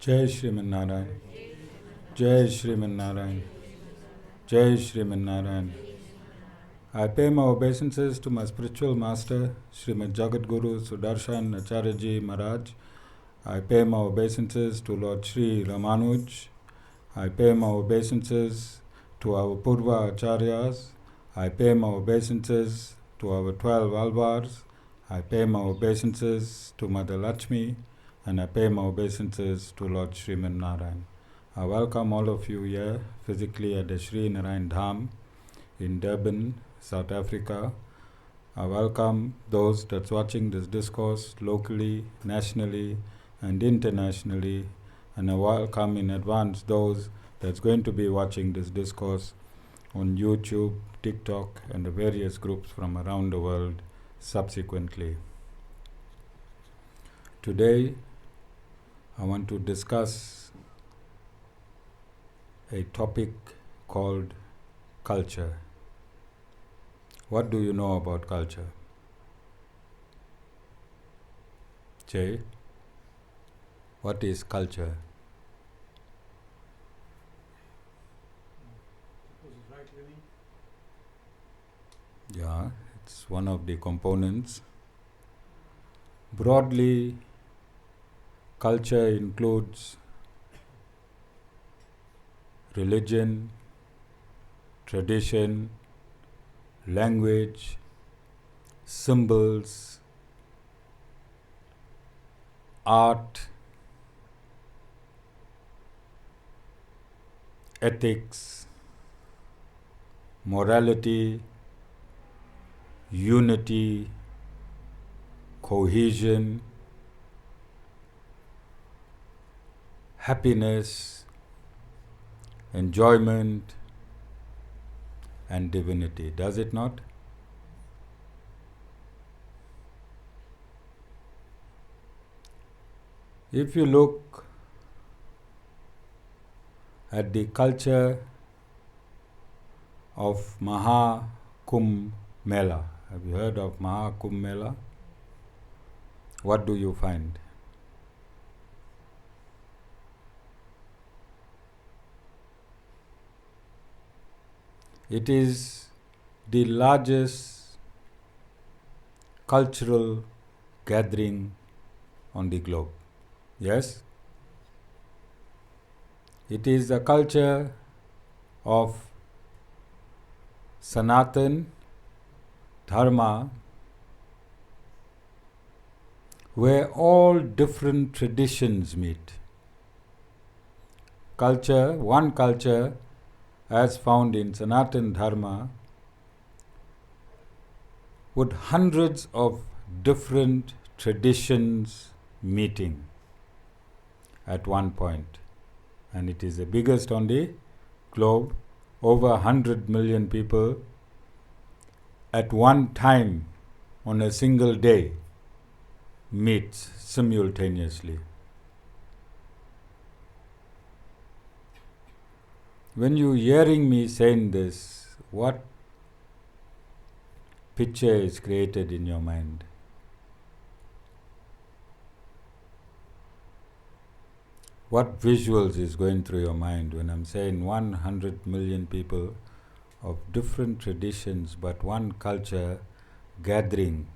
Jai Shriman Narayan. Jai Shriman Narayan. Jai Shriman Narayan. I pay my obeisances to my spiritual master, Srimad Jagat Guru Sudarshan Acharyaji Maharaj. I pay my obeisances to Lord Sri Ramanuj. I pay my obeisances to our Purva Acharyas. I pay my obeisances to our 12 Alvars. I pay my obeisances to Mother Lakshmi. And I pay my obeisances to Lord Sriman Narayan. I welcome all of you here physically at the Sri Narayan Dham in Durban, South Africa. I welcome those that's watching this discourse locally, nationally, and internationally. And I welcome in advance those that's going to be watching this discourse on YouTube, TikTok, and the various groups from around the world subsequently. Today, I want to discuss a topic called culture. What do you know about culture? Jay, what is culture? Yeah, it's one of the components. Broadly, culture includes religion, tradition, language, symbols, art, ethics, morality, unity, cohesion, happiness, enjoyment, and divinity. Does it not? If you look at the culture of Maha Kumbh Mela, have you heard of Maha Kumbh Mela? What do you find? It is the largest cultural gathering on the globe. Yes? It is the culture of Sanatan Dharma, where all different traditions meet. Culture, one culture, as found in Sanatan Dharma, with hundreds of different traditions meeting at one point. And it is the biggest on the globe, over 100 million people at one time on a single day meets simultaneously. When you hearing me saying this, what picture is created in your mind? What visuals is going through your mind when I'm saying 100 million people of different traditions but one culture gathering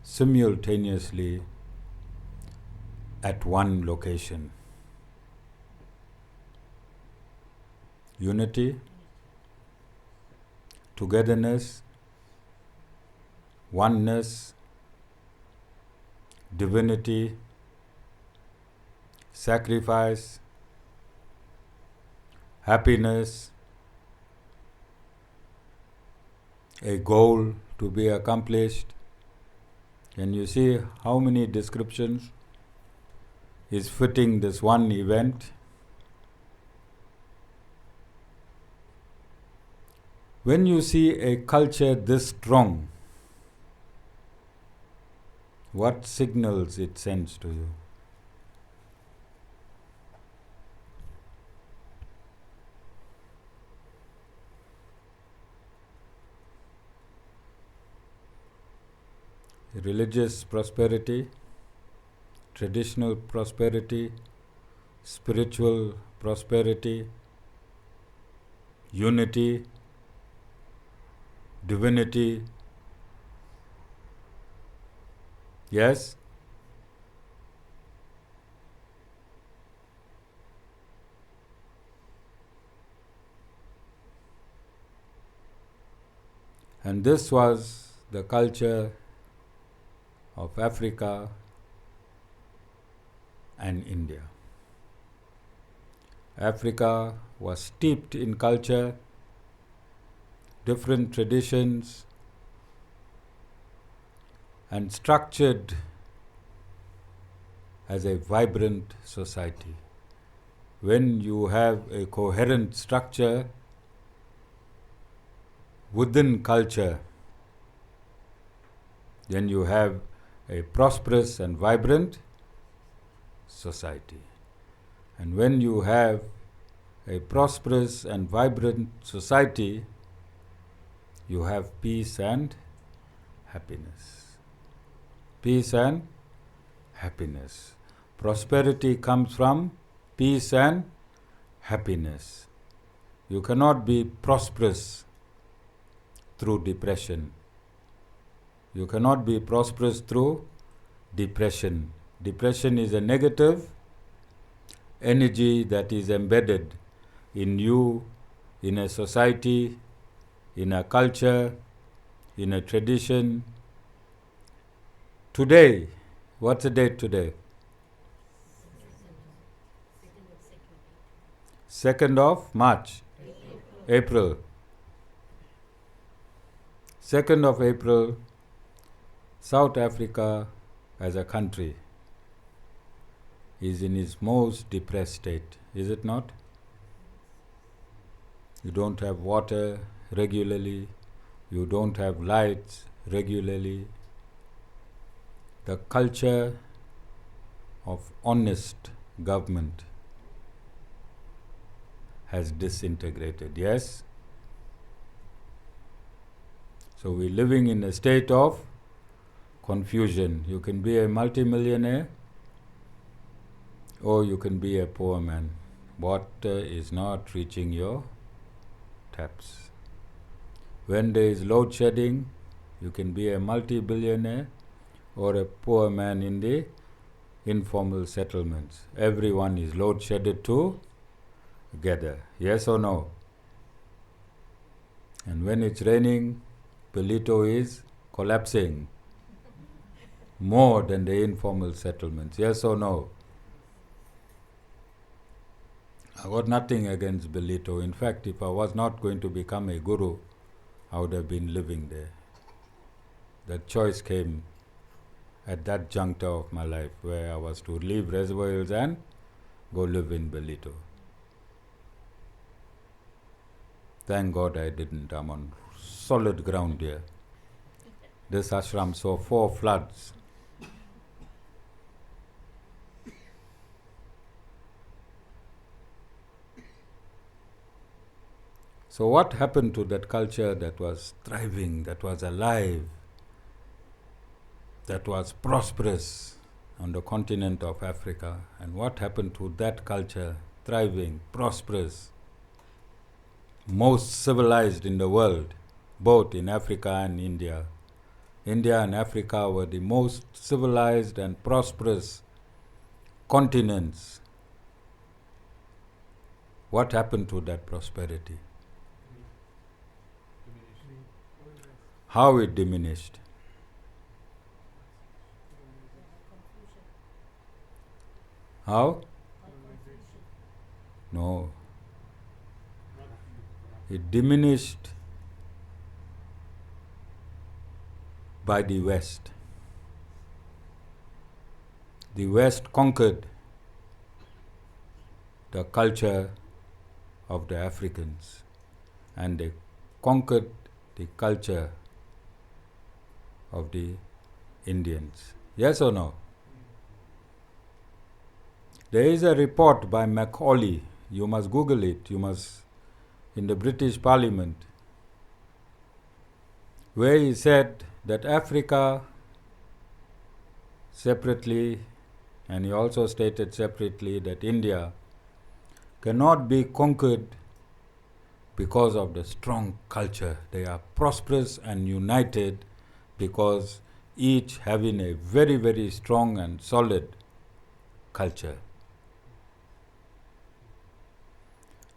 simultaneously at one location? Unity, togetherness, oneness, divinity, sacrifice, happiness, a goal to be accomplished. Can you see how many descriptions is fitting this one event? When you see a culture this strong, what signals it sends to you? Religious prosperity, traditional prosperity, spiritual prosperity, unity, divinity. Yes? And this was the culture of Africa and India. Africa was steeped in culture, different traditions, and structured as a vibrant society. When you have a coherent structure within culture, then you have a prosperous and vibrant society. And when you have a prosperous and vibrant society, you have peace and happiness. Peace and happiness. Prosperity comes from peace and happiness. You cannot be prosperous through depression. You cannot be prosperous through depression. Depression is a negative energy that is embedded in you, in a society, in a culture, in a tradition. Today, what's the date today? 2nd of March. April. 2nd of April, South Africa as a country is in its most depressed state, is it not? You don't have water regularly, you don't have lights regularly. The culture of honest government has disintegrated, yes? So we're living in a state of confusion. You can be a multimillionaire or you can be a poor man. Water is not reaching your taps. When there is load shedding, you can be a multi-billionaire or a poor man in the informal settlements. Everyone is load shedded together. Yes or no? And when it's raining, Bellito is collapsing more than the informal settlements. Yes or no? I got nothing against Bellito. In fact, if I was not going to become a guru, I would have been living there. That choice came at that juncture of my life where I was to leave Reservoir Hills and go live in Bellito. Thank God I didn't. I'm on solid ground here. This ashram saw 4 floods. So what happened to that culture that was thriving, that was alive, that was prosperous on the continent of Africa? And what happened to that culture, thriving, prosperous, most civilized in the world, both in Africa and India? India and Africa were the most civilized and prosperous continents. What happened to that prosperity? How it diminished? How? No. It diminished by the West. The West conquered the culture of the Africans and they conquered the culture of the Indians. Yes or no? There is a report by Macaulay, you must Google it, in the British Parliament, where he said that Africa separately And he also stated separately that India cannot be conquered because of the strong culture. They are prosperous and united because each having a very, very strong and solid culture.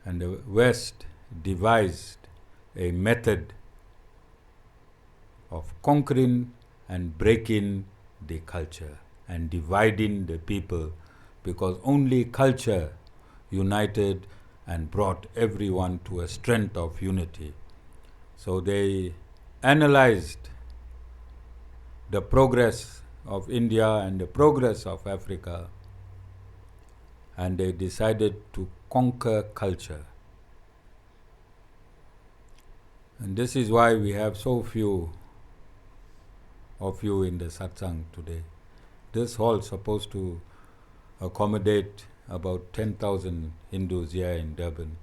And the West devised a method of conquering and breaking the culture and dividing the people, because only culture united and brought everyone to a strength of unity. So they analyzed the progress of India and the progress of Africa, and they decided to conquer culture. And this is why we have so few of you in the satsang today. This hall is supposed to accommodate about 10,000 Hindus here in Durban.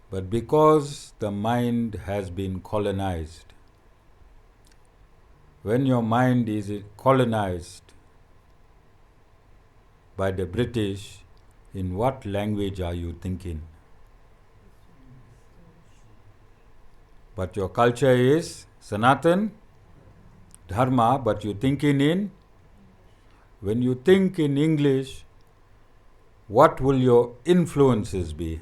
But because the mind has been colonized, when your mind is colonized by the British, in what language are you thinking? But your culture is Sanatan Dharma, but you're thinking in, when you think in English, what will your influences be?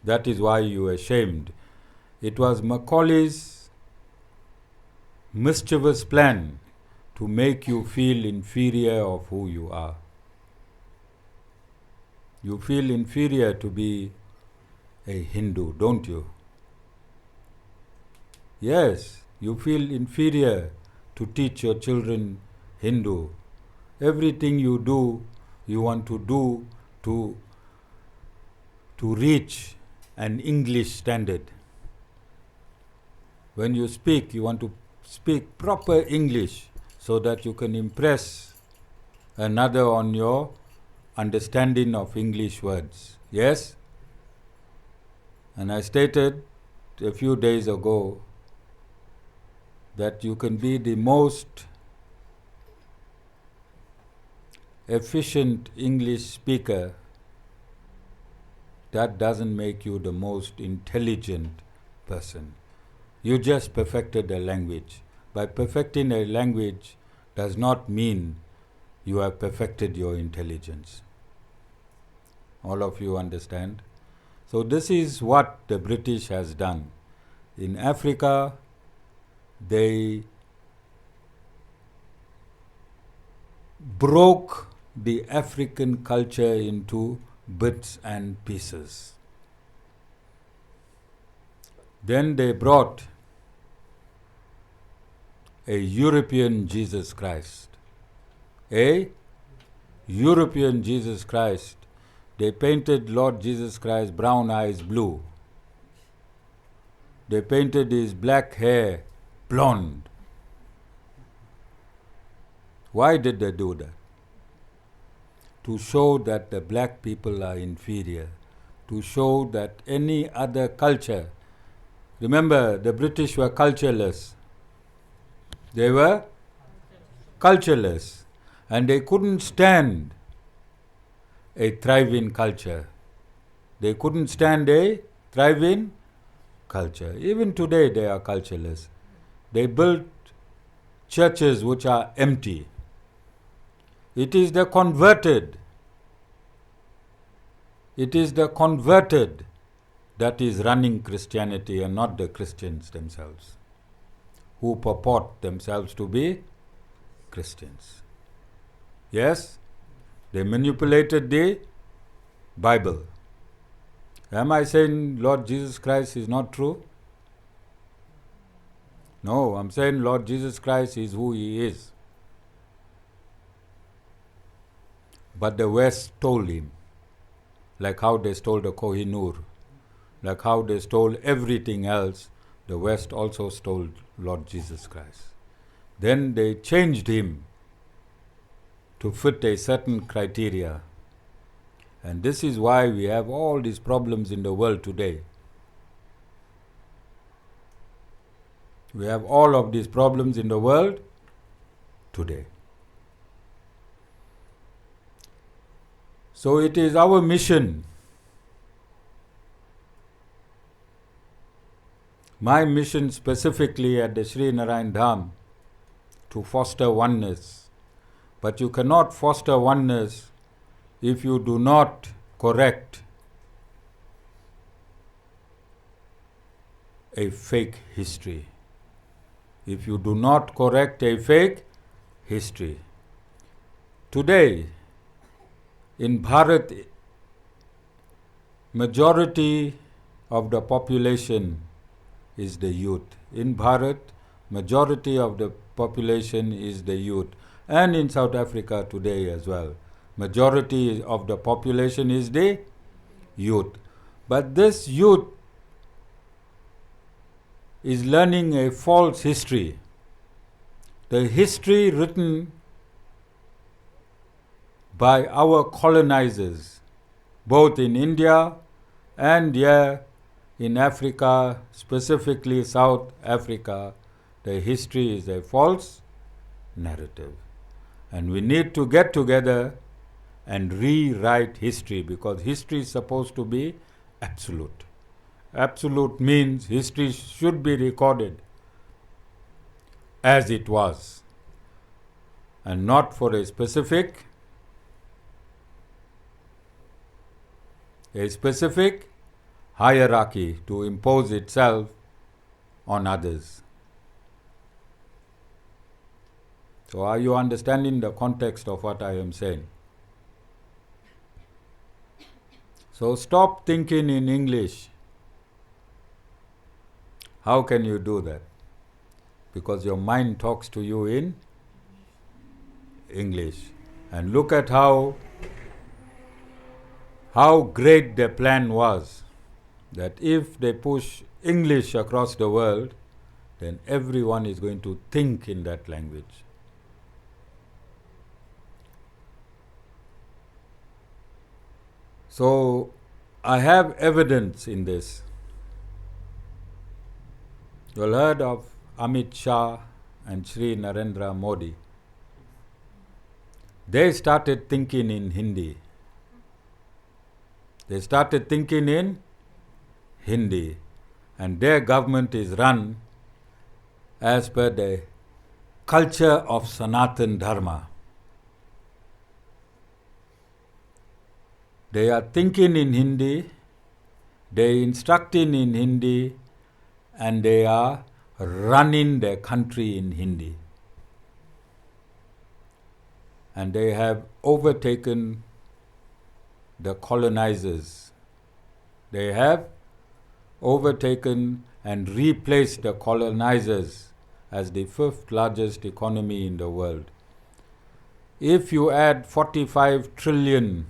That is why you are ashamed. It was Macaulay's mischievous plan to make you feel inferior of who you are. You feel inferior to be a Hindu, don't you? Yes, you feel inferior to teach your children Hindu. Everything you do, you want to do to reach an English standard. When you speak, you want to speak proper English so that you can impress another on your understanding of English words. Yes? And I stated a few days ago that you can be the most efficient English speaker. That doesn't make you the most intelligent person. You just perfected a language. By perfecting a language does not mean you have perfected your intelligence. All of you understand? So this is what the British has done. In Africa, they broke the African culture into bits and pieces. Then they brought a European Jesus Christ. A European Jesus Christ. They painted Lord Jesus Christ brown eyes blue. They painted his black hair blonde. Why did they do that? To show that the black people are inferior, to show that any other culture. Remember, the British were cultureless. They were cultureless, and they couldn't stand a thriving culture. They couldn't stand a thriving culture. Even today they are cultureless. They built churches which are empty. It is the converted that is running Christianity, and not the Christians themselves, who purport themselves to be Christians. Yes, they manipulated the Bible. Am I saying Lord Jesus Christ is not true? No, I'm saying Lord Jesus Christ is who he is. But the West stole him, like how they stole the Kohinoor, like how they stole everything else. The West also stole Lord Jesus Christ. Then they changed him to fit a certain criteria. And this is why we have all these problems in the world today. We have all of these problems in the world today. So it is our mission, my mission specifically at the Sri Narayan Dham, to foster oneness. But you cannot foster oneness if you do not correct a fake history. If you do not correct a fake history. Today, in Bharat, majority of the population is the youth. In Bharat, majority of the population is the youth. And in South Africa today as well. Majority of the population is the youth. But this youth is learning a false history. The history written by our colonizers, both in India and here in Africa, specifically South Africa, the history is a false narrative. And we need to get together and rewrite history, because history is supposed to be absolute. Absolute means history should be recorded as it was, and not for a specific hierarchy to impose itself on others. So are you understanding the context of what I am saying? So stop thinking in English. How can you do that? Because your mind talks to you in English. And look at how great the plan was, that if they push English across the world, then everyone is going to think in that language. So I have evidence in this. You all heard of Amit Shah and Sri Narendra Modi. They started thinking in Hindi. They started thinking in Hindi, and their government is run as per the culture of Sanatan Dharma. They are thinking in Hindi, they are instructing in Hindi, and they are running their country in Hindi. And they have overtaken the colonizers. They have overtaken and replaced the colonizers as the 5th largest economy in the world. If you add $45 trillion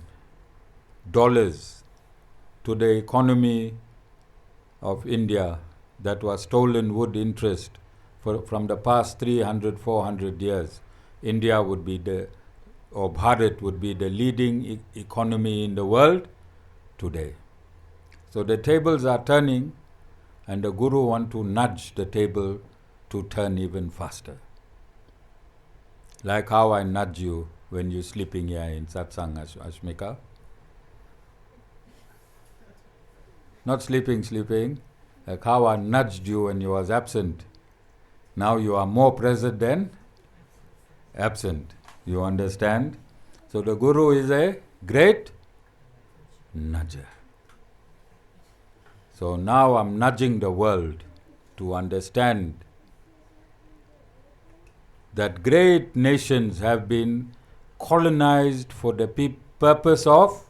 to the economy of India that was stolen wood interest from the past 300, 400 years, India would be or Bharat would be the leading economy in the world today. So the tables are turning, and the Guru wants to nudge the table to turn even faster. Like how I nudge you when you're sleeping here in Satsang, Ashmika. Not sleeping, like how I nudged you when you was absent. Now you are more present than absent. You understand? So the Guru is a great nudger. So now I'm nudging the world to understand that great nations have been colonized for the purpose of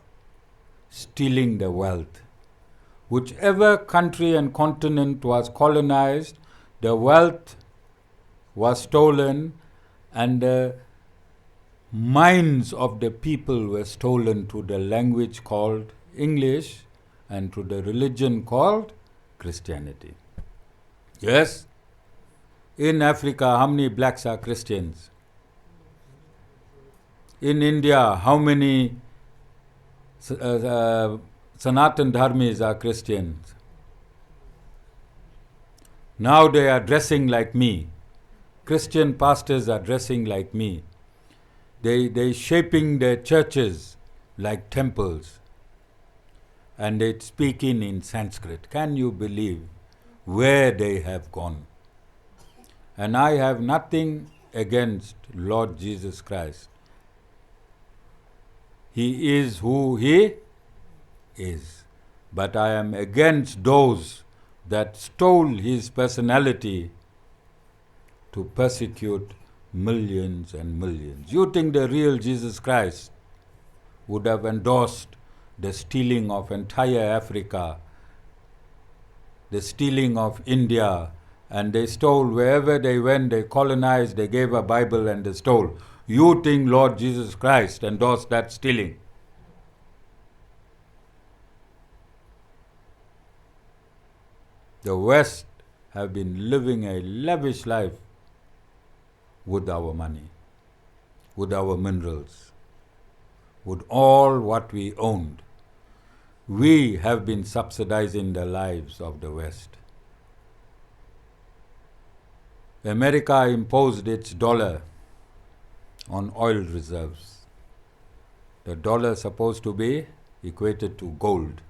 stealing the wealth. Whichever country and continent was colonized, the wealth was stolen, and the minds of the people were stolen to the language called English and to the religion called Christianity. Yes? In Africa, how many blacks are Christians? In India, how many Sanatan Dharmis are Christians? Now they are dressing like me. Christian pastors are dressing like me. They shaping their churches like temples, and it's speaking in Sanskrit. Can you believe where they have gone? And I have nothing against Lord Jesus Christ. He is who He is. But I am against those that stole His personality to persecute millions and millions. You think the real Jesus Christ would have endorsed the stealing of entire Africa, the stealing of India, and they stole wherever they went, they colonized, they gave a Bible and they stole. You think Lord Jesus Christ endorsed that stealing? The West have been living a lavish life with our money, with our minerals, with all what we owned. We have been subsidizing the lives of the West. America imposed its dollar on oil reserves. The dollar is supposed to be equated to gold.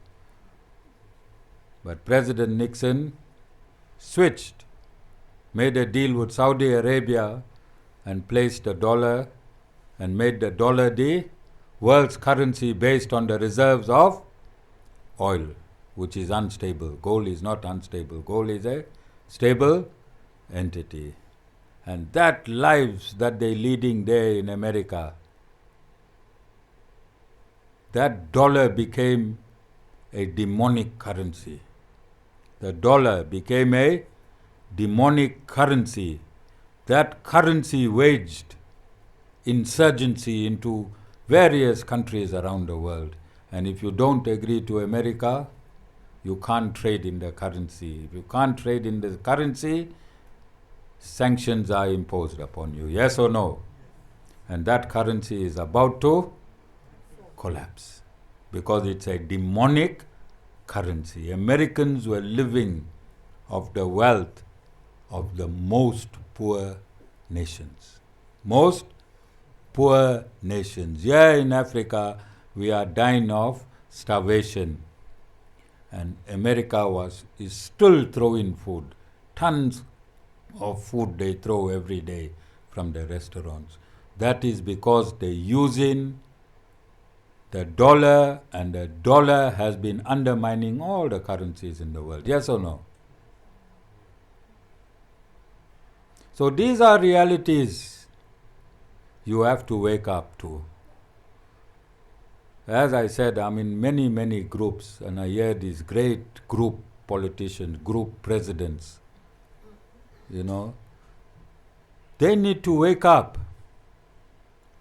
But President Nixon switched, made a deal with Saudi Arabia and placed the dollar and made the dollar the world's currency based on the reserves of oil, which is unstable. Gold is not unstable. Gold is a stable entity. And that lives that they're leading there in America, that dollar became a demonic currency. The dollar became a demonic currency. That currency waged insurgency into various countries around the world. And if you don't agree to America, you can't trade in the currency. If you can't trade in the currency, sanctions are imposed upon you. Yes or no? And that currency is about to collapse because it's a demonic currency. Americans were living of the wealth of the most poor nations. Most poor nations. Here in Africa, we are dying of starvation. And America is still throwing food. Tons of food they throw every day from the restaurants. That is because they're using the dollar, and the dollar has been undermining all the currencies in the world. Yes or no? So these are realities you have to wake up to. As I said, I'm in many, many groups, and I hear these great group politicians, group presidents, they need to wake up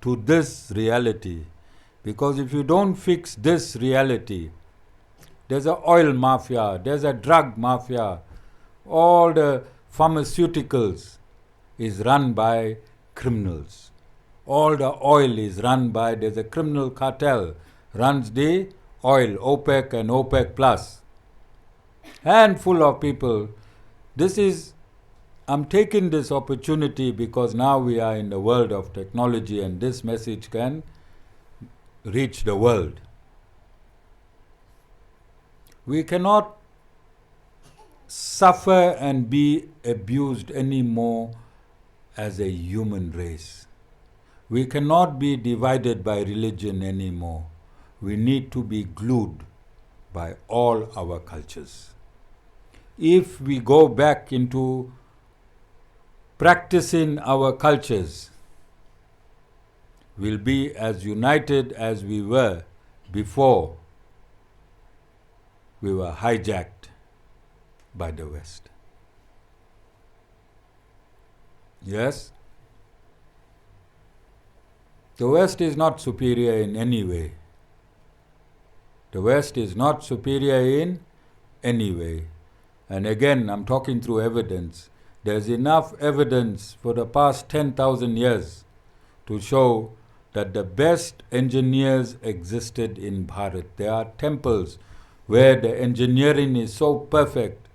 to this reality. Because if you don't fix this reality, there's an oil mafia, there's a drug mafia, all the pharmaceuticals is run by criminals. All the oil is run by, there's a criminal cartel, runs the oil, OPEC and OPEC plus. Handful of people. I'm taking this opportunity because now we are in the world of technology and this message can reach the world. We cannot suffer and be abused anymore as a human race. We cannot be divided by religion anymore. We need to be glued by all our cultures. If we go back into practicing our cultures, we'll be as united as we were before we were hijacked by the West. Yes? The West is not superior in any way. The West is not superior in any way. And again, I'm talking through evidence. There's enough evidence for the past 10,000 years to show that the best engineers existed in Bharat. There are temples where the engineering is so perfect.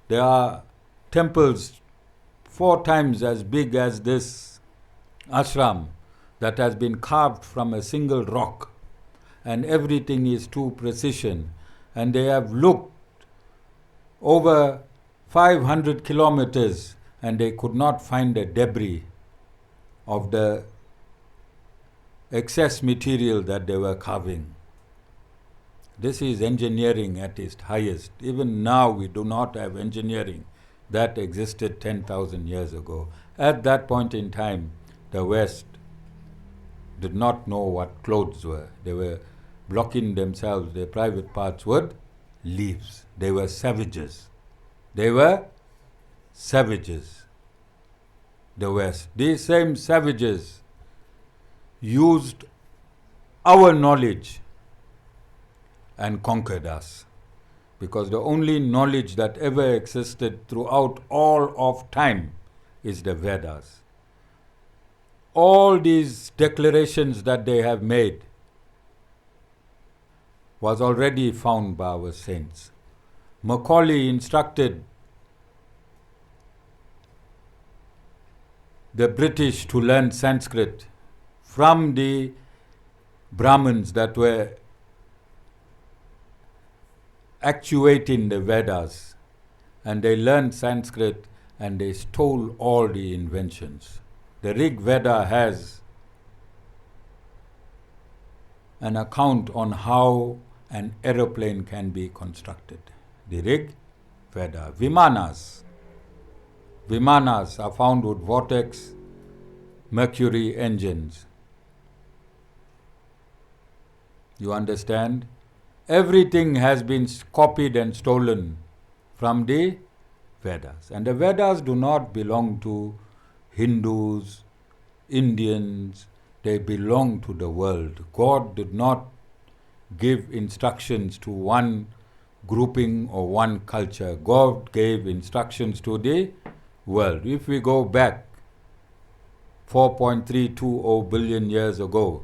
There are temples 4 times as big as this ashram that has been carved from a single rock. and everything is to precision. And they have looked over 500 kilometers and they could not find a debris of the excess material that they were carving. This is engineering at its highest. Even now we do not have engineering that existed 10,000 years ago. At that point in time, the West did not know what clothes were. They were blocking themselves, their private parts with leaves. They were savages. They were savages. The West. These same savages used our knowledge and conquered us. Because the only knowledge that ever existed throughout all of time is the Vedas. All these declarations that they have made was already found by our saints. Macaulay instructed the British to learn Sanskrit from the Brahmins that were actuating the Vedas, and they learned Sanskrit and they stole all the inventions. The Rig Veda has an account on how an aeroplane can be constructed. The Rig Veda. Vimanas. Vimanas are found with vortex Mercury engines. You understand? Everything has been copied and stolen from the Vedas. And the Vedas do not belong to Hindus, Indians. They belong to the world. God did not give instructions to one grouping or one culture. God gave instructions to the world. If we go back 4.320 billion years ago,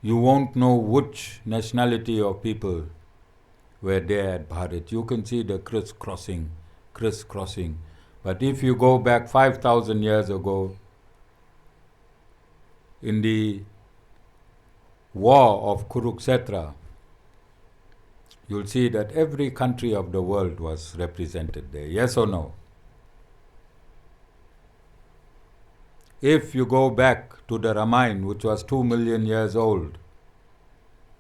you won't know which nationality of people were there at Bharat. You can see the crisscrossing. But if you go back 5,000 years ago, in the war of Kurukshetra, you'll see that every country of the world was represented there. Yes or no? If you go back to the Ramayana, which was 2 million years old,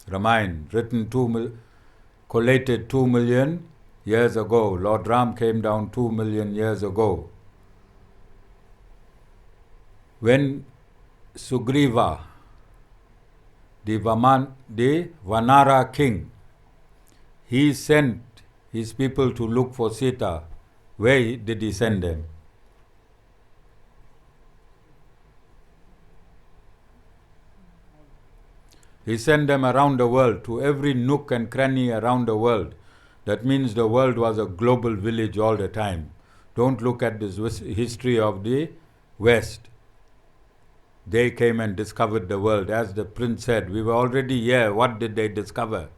Ramayana, written collated 2 million years ago. Lord Ram came down 2 million years ago. When Sugriva, the Vanara king, he sent his people to look for Sita. Where did he send them? He sent them around the world, to every nook and cranny around the world. That means the world was a global village all the time. Don't look at this history of the West. They came and discovered the world. As the prince said, we were already here. What did they discover?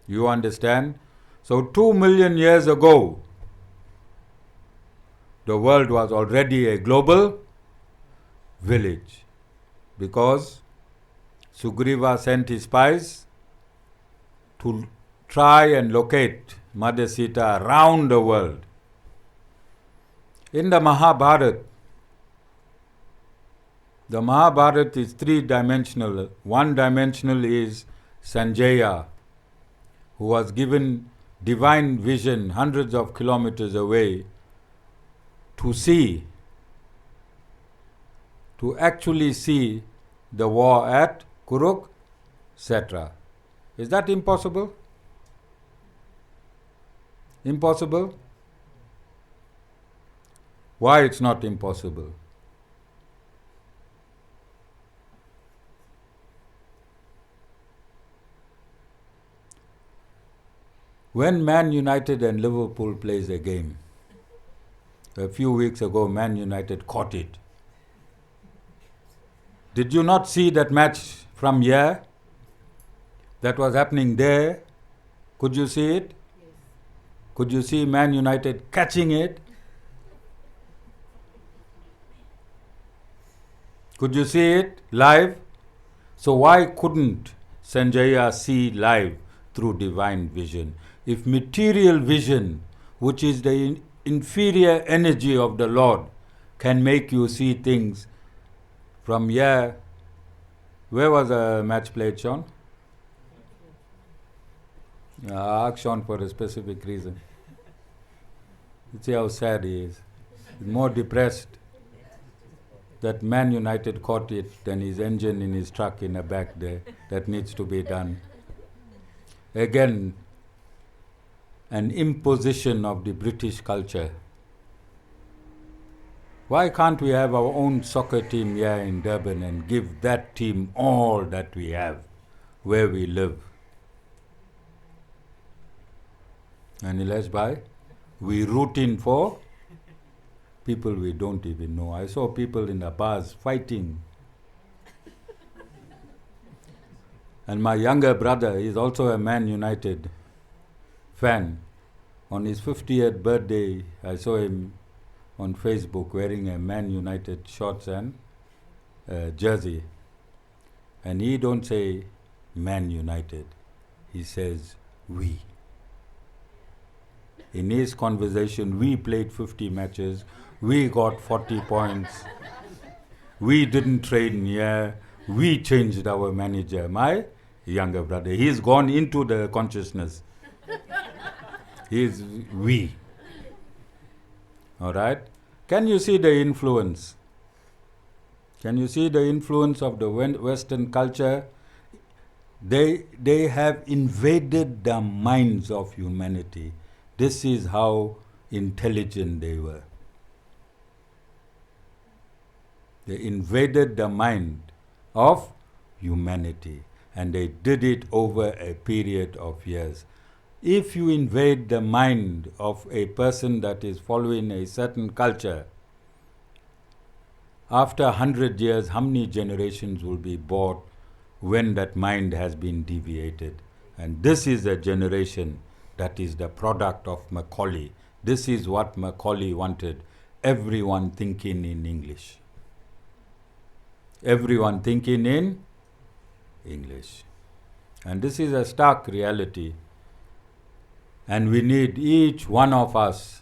You understand? So 2 million years ago, the world was already a global village. Because Sugriva sent his spies to try and locate Mother Sita around the world. In the Mahabharata is three-dimensional. One-dimensional is Sanjaya, who was given divine vision hundreds of kilometers away to actually see the war at Kurukshetra. Is that impossible? Impossible? Why it's not impossible? When Man United and Liverpool plays a game, a few weeks ago Man United caught it. Did you not see that match from here? That was happening there. Could you see it? Yes. Could you see Man United catching it? Could you see it live? So why couldn't Sanjaya see live through divine vision? If material vision, which is the inferior energy of the Lord, can make you see things from here. Where was the match played, Sean? I asked Sean for a specific reason. You see how sad he is. He's more depressed that Man United caught it than his engine in his truck in the back there. That needs to be done. Again, an imposition of the British culture. Why can't we have our own soccer team here in Durban and give that team all that we have where we live? And Ileshbhai, we root in for people we don't even know. I saw people in the bars fighting. And my younger brother is also a Man United fan. On his 50th birthday, I saw him on Facebook wearing a Man United shorts and jersey. And he don't say Man United. He says we. In his conversation, we played 50 matches. We got 40 points. We didn't train here. We changed our manager. My younger brother, he's gone into the consciousness. He's we. All right? Can you see the influence? Can you see the influence of the Western culture? They have invaded the minds of humanity. This is how intelligent they were. They invaded the mind of humanity, and they did it over a period of years. If you invade the mind of a person that is following a certain culture, after 100 years, how many generations will be born when that mind has been deviated? And this is a generation that is the product of Macaulay. This is what Macaulay wanted. Everyone thinking in English. Everyone thinking in English. And this is a stark reality. And we need, each one of us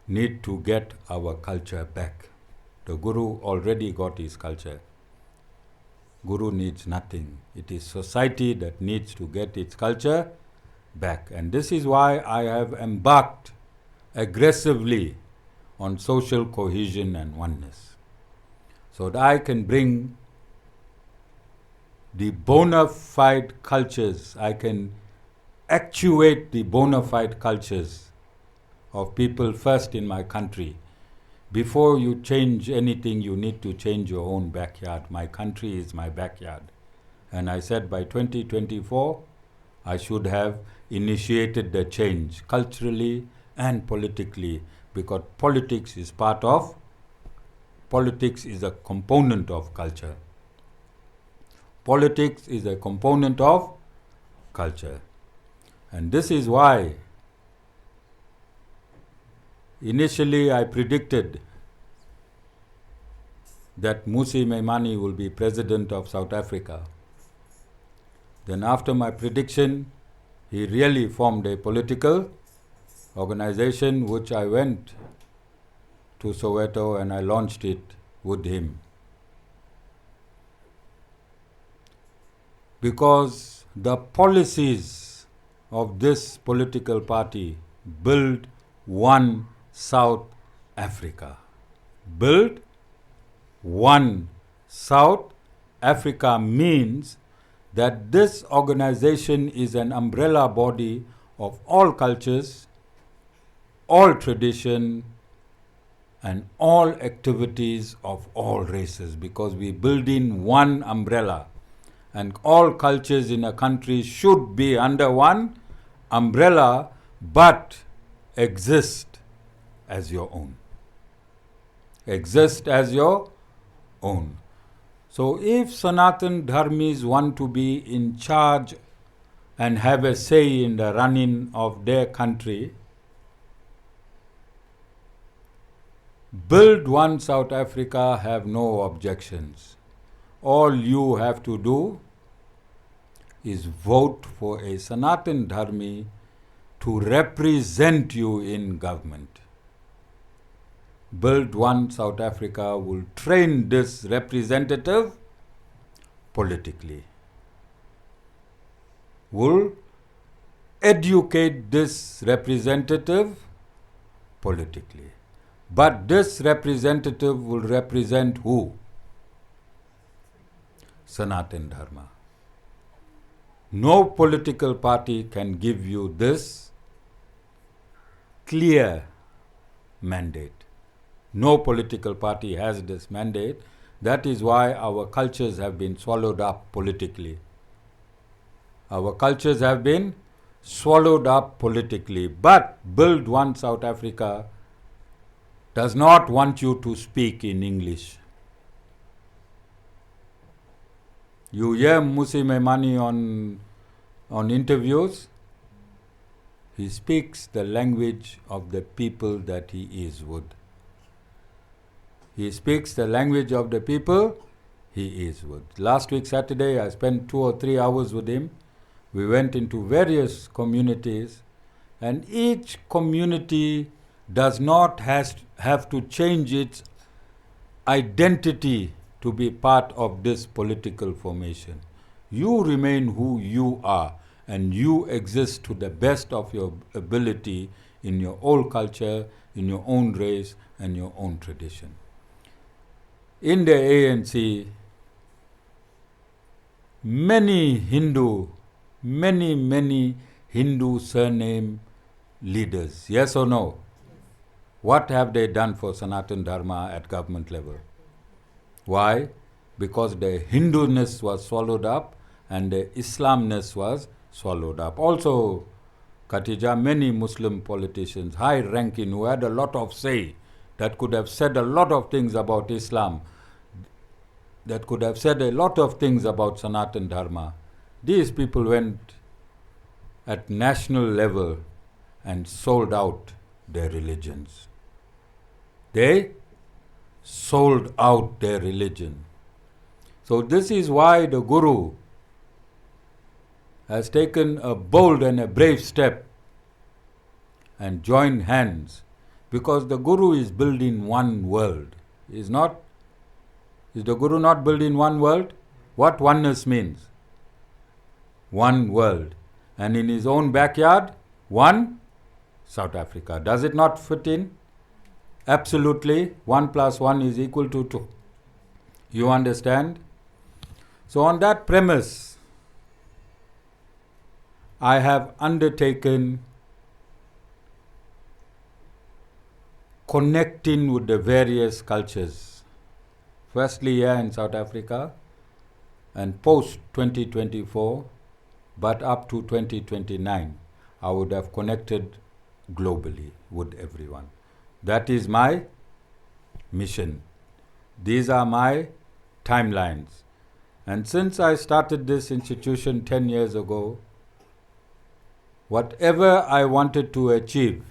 need to get our culture back. The Guru already got his culture. Guru needs nothing. It is society that needs to get its culture back. And this is why I have embarked aggressively on social cohesion and oneness, so that I can bring the bona fide cultures, I can actuate the bona fide cultures of people first in my country. Before you change anything, you need to change your own backyard. My country is my backyard. And I said by 2024, I should have initiated the change culturally and politically, because politics is a component of culture. Politics is a component of culture. And this is why initially I predicted that Mmusi Maimane will be president of South Africa. Then after my prediction, he really formed a political organization which I went to Soweto and I launched it with him. Because the policies of this political party build one South Africa. Build one South Africa means that this organization is an umbrella body of all cultures, all tradition, and all activities of all races, because we build in one umbrella. And all cultures in a country should be under one umbrella, but exist as your own. Exist as your own. So if Sanatan Dharmis want to be in charge and have a say in the running of their country, Build one South Africa, have no objections. All you have to do is vote for a Sanatan Dharmi to represent you in government. Build one South Africa will train this representative politically, will educate this representative politically. But this representative will represent who? Sanatan Dharma. No political party can give you this clear mandate. No political party has this mandate. That is why our cultures have been swallowed up politically. Our cultures have been swallowed up politically. But Build One South Africa does not want you to speak in English. You hear Musi Memani on interviews. He speaks the language of the people that he is with. He speaks the language of the people he is with. Last week, Saturday, I spent 2 or 3 hours with him. We went into various communities, and each community does not have to change its identity to be part of this political formation. You remain who you are, and you exist to the best of your ability in your own culture, in your own race, and your own tradition. In the ANC, many Hindu surname leaders, yes or no? What have they done for Sanatan Dharma at government level? Why? Because the Hindu-ness was swallowed up and the Islam-ness was swallowed up. Also, Khatija, many Muslim politicians, high-ranking, who had a lot of say, that could have said a lot of things about Islam, that could have said a lot of things about Sanatan Dharma. These people went at national level and sold out their religions. They sold out their religion. So this is why the Guru has taken a bold and a brave step and joined hands, because the Guru is building one world. Is the Guru not building one world? What oneness means? One world. And in his own backyard, one South Africa. Does it not fit in? Absolutely. 1 + 1 is equal to 2. You understand? So on that premise, I have undertaken connecting with the various cultures. Firstly here in South Africa, and post 2024, but up to 2029, I would have connected globally with everyone. That is my mission. These are my timelines. And since I started this institution 10 years ago, whatever I wanted to achieve,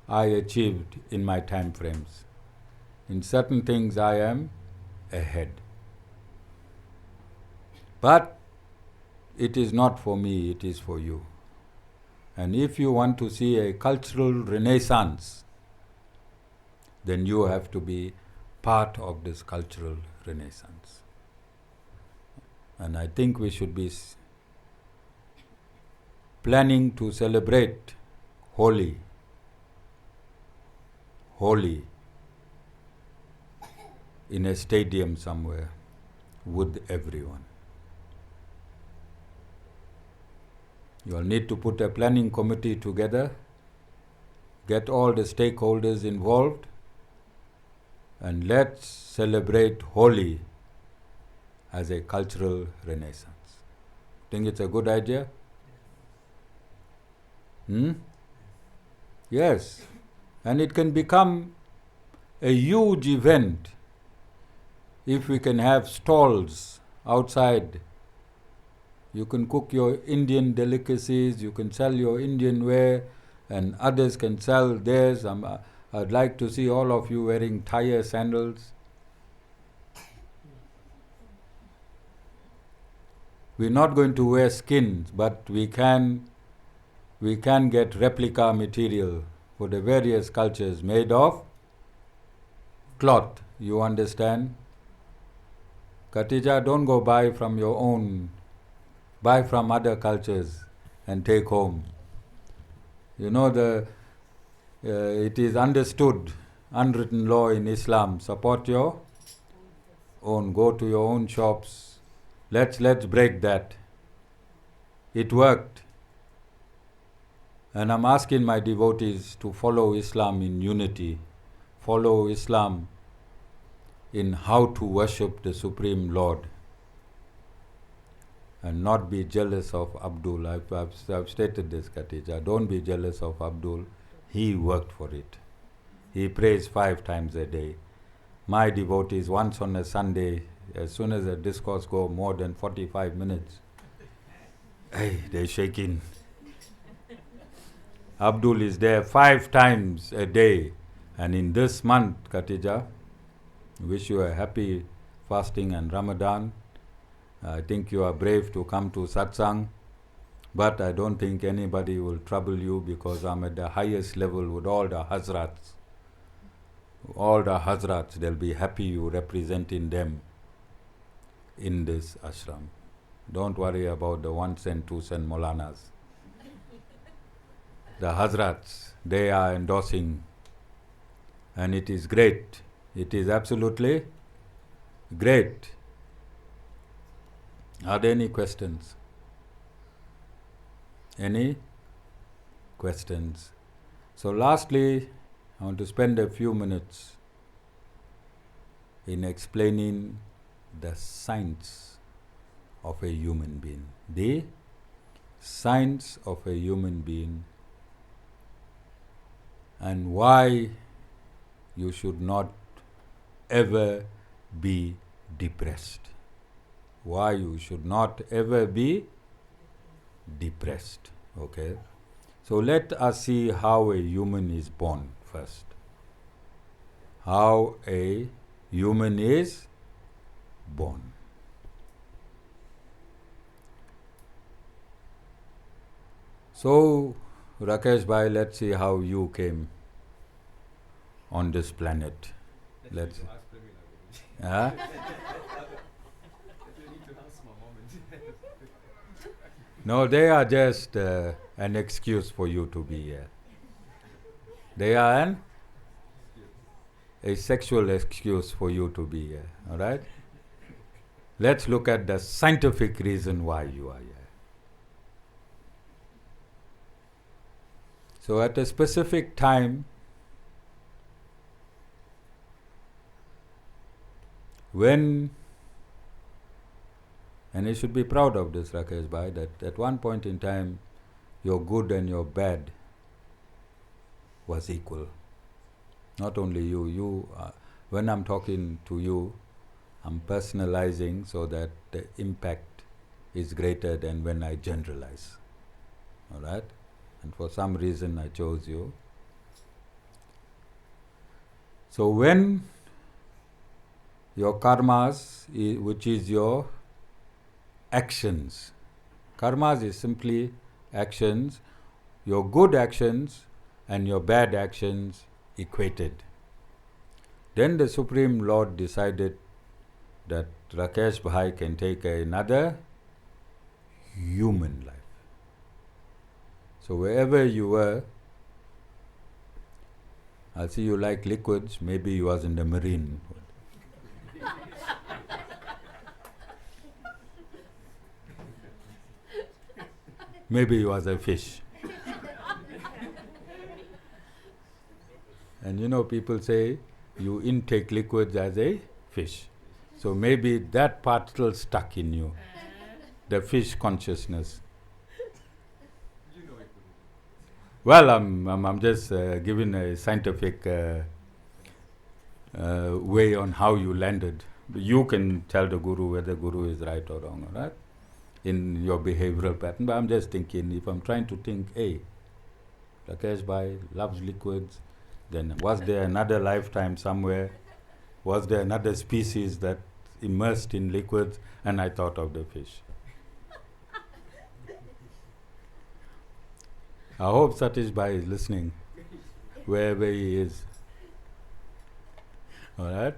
I achieved in my time frames. In certain things I am ahead. But it is not for me, it is for you. And if you want to see a cultural renaissance, then you have to be part of this cultural renaissance. And I think we should be planning to celebrate Holi in a stadium somewhere with everyone. You will need to put a planning committee together, get all the stakeholders involved, and let's celebrate Holi as a cultural renaissance. Think it's a good idea? Yes. And it can become a huge event if we can have stalls outside. You can cook your Indian delicacies, you can sell your Indian wear, and others can sell theirs. I'd like to see all of you wearing tire sandals. We're not going to wear skins, but we can get replica material for the various cultures made of cloth. You understand? Khatija, don't go buy from your own, buy from other cultures and take home. You know, it is understood, unwritten law in Islam, support your own, go to your own shops. Let's break that. It worked. And I'm asking my devotees to follow Islam in unity, follow Islam in how to worship the Supreme Lord, and not be jealous of Abdul. I've stated this, Khatija. Don't be jealous of Abdul. He worked for it. He prays 5 times a day. My devotees, once on a Sunday, as soon as the discourse go more than 45 minutes, hey, they're shaking. Abdul is there 5 times a day. And in this month, Khatija, wish you a happy fasting and Ramadan. I think you are brave to come to satsang, but I don't think anybody will trouble you because I'm at the highest level with all the Hazrats. All the Hazrats, they'll be happy you representing them in this ashram. Don't worry about the 1 cent, 2 cent Molanas. The Hazrats, they are endorsing, and it is great. It is absolutely great. Are there any questions? Any questions? So lastly, I want to spend a few minutes in explaining the science of a human being. The science of a human being, and why you should not ever be depressed. Why you should not ever be depressed. Okay? So let us see how a human is born first. How a human is born. So, Rakesh bhai, let's see how you came on this planet. Let's. Huh? No, they are just an excuse for you to be here. They are a sexual excuse for you to be here. All right? Let's look at the scientific reason why you are here. So at a specific time, when, and you should be proud of this, Rakesh bhai, that at one point in time, your good and your bad was equal. Not only you, when I'm talking to you, I'm personalizing so that the impact is greater than when I generalize. All right? And for some reason I chose you. So when your karmas, which is your actions, karmas is simply actions, your good actions and your bad actions equated. Then the Supreme Lord decided that Rakesh bhai can take another human life. So wherever you were, I see you like liquids, maybe you was in the marine. Maybe you was a fish. And you know, people say you intake liquids as a fish. So maybe that part still stuck in you, the fish consciousness. Well, I'm just giving a scientific way on how you landed. You can tell the Guru whether Guru is right or wrong, all right? In your behavioral pattern. But I'm just thinking, if I'm trying to think, hey, Rakesh bhai loves liquids, Then was there another lifetime somewhere? Was there another species that immersed in liquids? And I thought of the fish. I hope Satish Bhai is listening, wherever he is. Alright?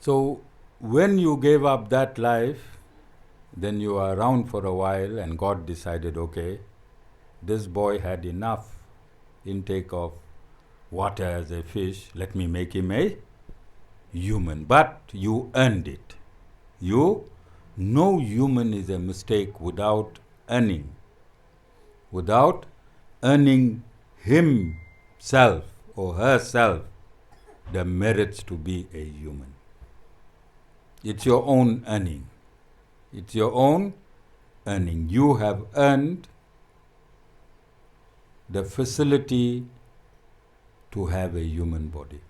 So, when you gave up that life, then you are around for a while, and God decided, okay, this boy had enough intake of water as a fish, let me make him a human. But you earned it. No human is a mistake without earning himself or herself the merits to be a human. It's your own earning. It's your own earning. You have earned the facility to have a human body.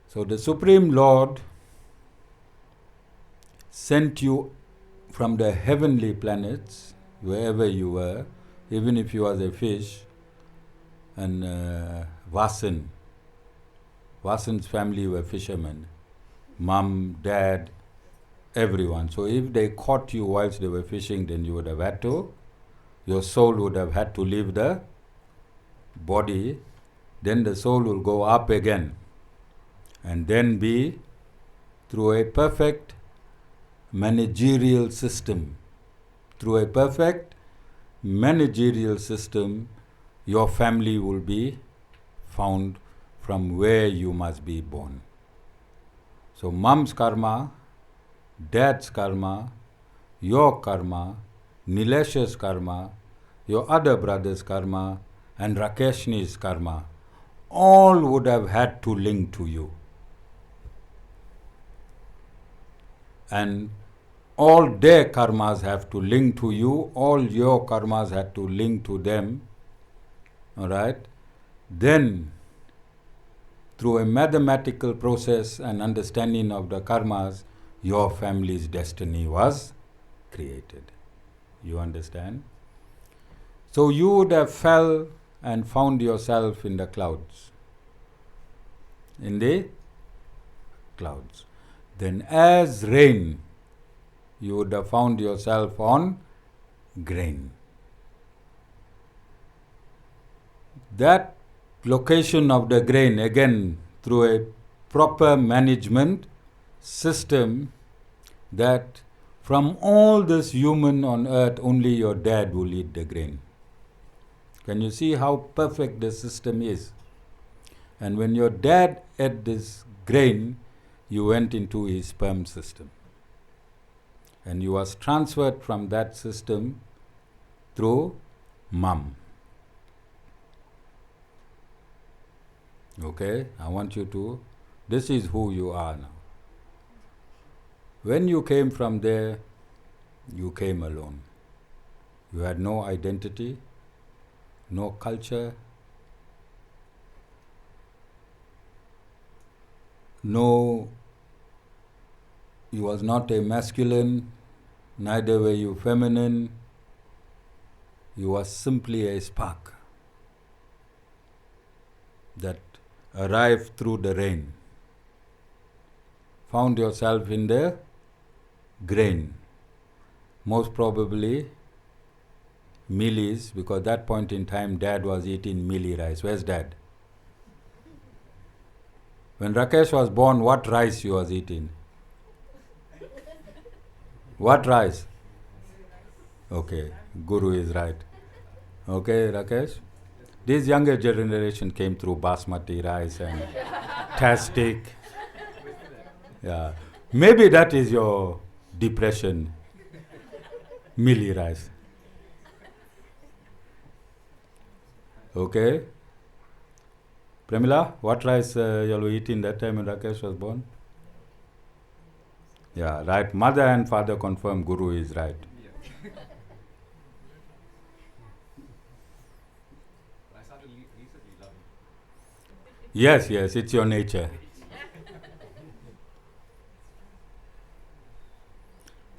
So the Supreme Lord sent you from the heavenly planets, wherever you were, even if you was a fish, and Vasan's family were fishermen, mom, dad, everyone. So if they caught you whilst they were fishing, then you would have had to, your soul would have had to leave the body, then the soul will go up again, and then be through a perfect managerial system. Through a perfect managerial system, your family will be found from where you must be born. So mom's karma, dad's karma, your karma, Nilesh's karma, your other brother's karma, and Rakeshni's karma, all would have had to link to you. And all their karmas have to link to you, all your karmas had to link to them. Alright? Then, through a mathematical process and understanding of the karmas, your family's destiny was created. You understand? So you would have fell and found yourself in the clouds. In the clouds. Then as rain, you would have found yourself on grain. That location of the grain, again, through a proper management system, that from all this human on earth, only your dad will eat the grain. Can you see how perfect the system is? And when your dad ate this grain, you went into his sperm system. And you was transferred from that system through mom. Okay, I want you to, this is who you are now. When you came from there, you came alone. You had no identity, no culture, you was not a masculine, neither were you feminine. You was simply a spark that arrived through the rain. Found yourself in the grain, most probably mealies, because that point in time dad was eating mealie rice. Where's dad? When Rakesh was born, what rice he was eating? What rice? Okay, Guru is right. Okay, Rakesh? This younger generation came through basmati rice and tastic. Yeah, maybe that is your depression, mealie rice. Okay. Premila, what rice you were eating that time when Rakesh was born? Yeah, right. Mother and father confirm Guru is right. I started recently loving. Yes, it's your nature.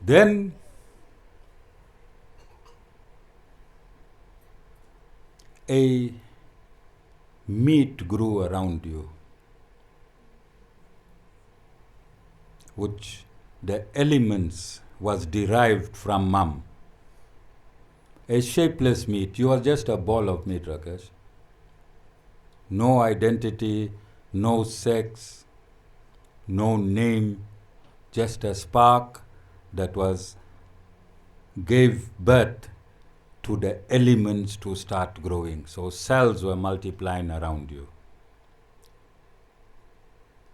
Then, a meat grew around you, which the elements was derived from mum. A shapeless meat. You are just a ball of meat, Rakesh. No identity, no sex, no name, just a spark that gave birth to the elements to start growing. So cells were multiplying around you.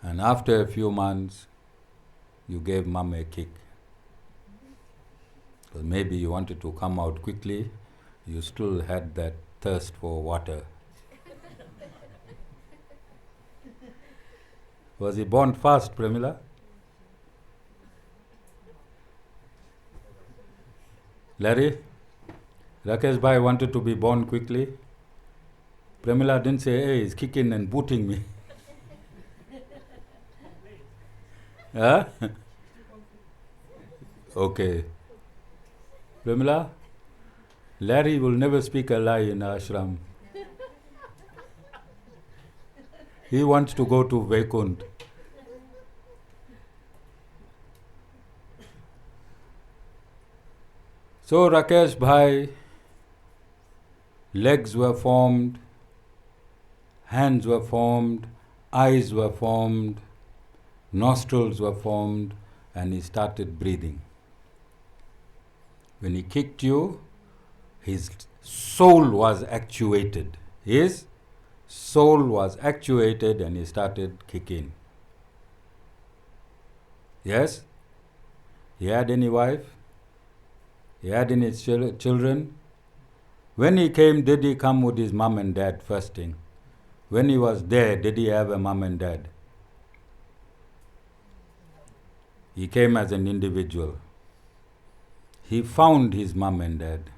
And after a few months, you gave mum a kick. Because maybe you wanted to come out quickly, you still had that thirst for water. Was he born fast, Premila? Larry? Rakesh Bhai wanted to be born quickly. Premila didn't say, hey, he's kicking and booting me. Huh? Okay. Premila? Larry will never speak a lie in ashram. He wants to go to Vaikunth. So Rakesh Bhai, legs were formed, hands were formed, eyes were formed, nostrils were formed, and he started breathing. When he kicked you, his soul was actuated. His soul was actuated and he started kicking. Yes? He had any wife? He had any children? When he came, did he come with his mom and dad first thing? When he was there, did he have a mom and dad? He came as an individual. He found his mom and dad.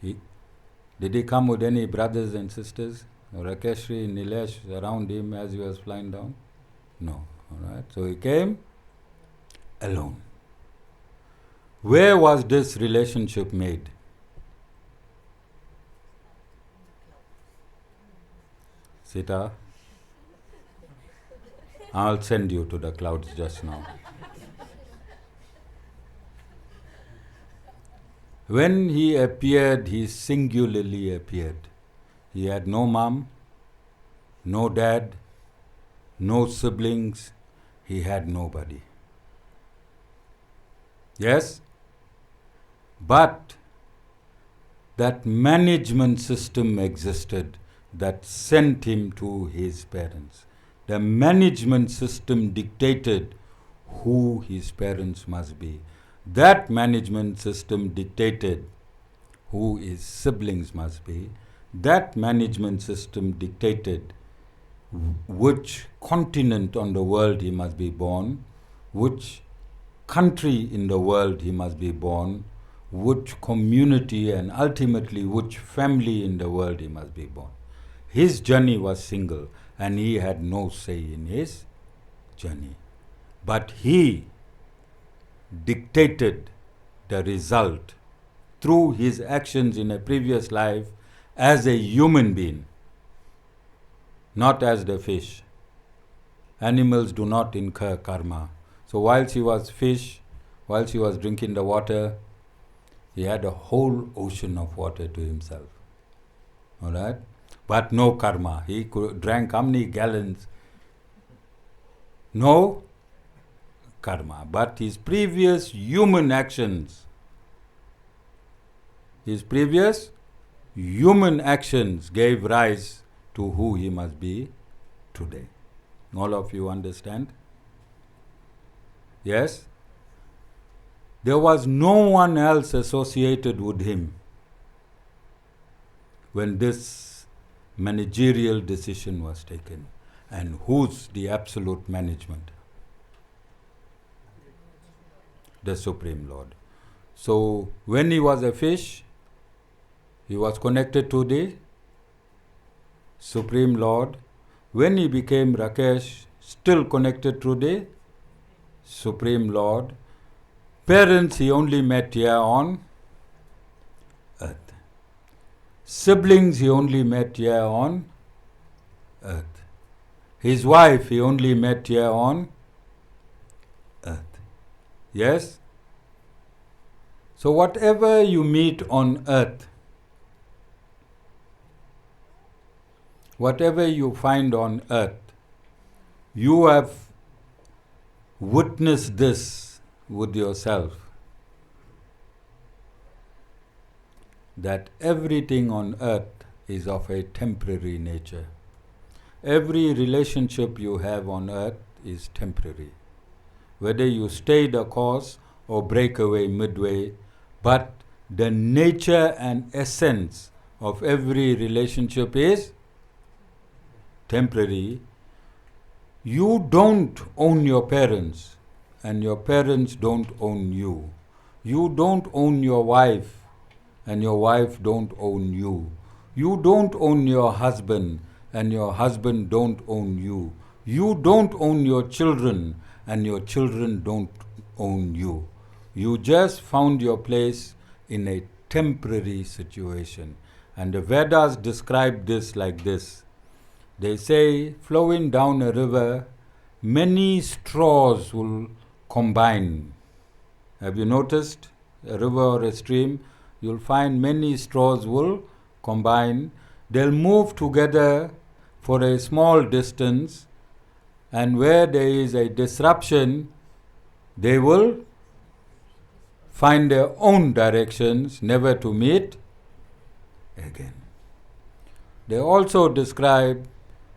Did he come with any brothers and sisters? Rakeshri, Nilesh around him as he was flying down? No. All right. So he came alone. Where was this relationship made? Sita, I'll send you to the clouds just now. When he appeared, he singularly appeared. He had no mom, no dad, no siblings. He had nobody. Yes? But that management system existed that sent him to his parents. The management system dictated who his parents must be. That management system dictated who his siblings must be. That management system dictated which continent on the world he must be born, which country in the world he must be born, which community and ultimately which family in the world he must be born. His journey was single and he had no say in his journey. But he dictated the result through his actions in a previous life as a human being, not as the fish. Animals do not incur karma. So whilst he was fish, whilst he was drinking the water, he had a whole ocean of water to himself. All right? But no karma. He drank how many gallons? No karma. But his previous human actions, gave rise to who he must be today. All of you understand? Yes? There was no one else associated with him when this managerial decision was taken. And who's the absolute management? The Supreme Lord. So when he was a fish, he was connected to the Supreme Lord. When he became Rakesh, still connected to the Supreme Lord. Parents he only met here on earth. Siblings he only met here on earth. His wife he only met here on earth. Yes? So whatever you meet on earth, whatever you find on earth, you have witnessed this with yourself, that everything on earth is of a temporary nature. Every relationship you have on earth is temporary. Whether you stay the course or break away midway, but the nature and essence of every relationship is temporary. You don't own your parents, and your parents don't own you. You don't own your wife, and your wife don't own you. You don't own your husband, and your husband don't own you. You don't own your children, and your children don't own you. You just found your place in a temporary situation. And the Vedas describe this like this. They say, flowing down a river, many straws will combine. Have you noticed? A river or a stream, you'll find many straws will combine. They'll move together for a small distance, and where there is a disruption, they will find their own directions, never to meet again. They also describe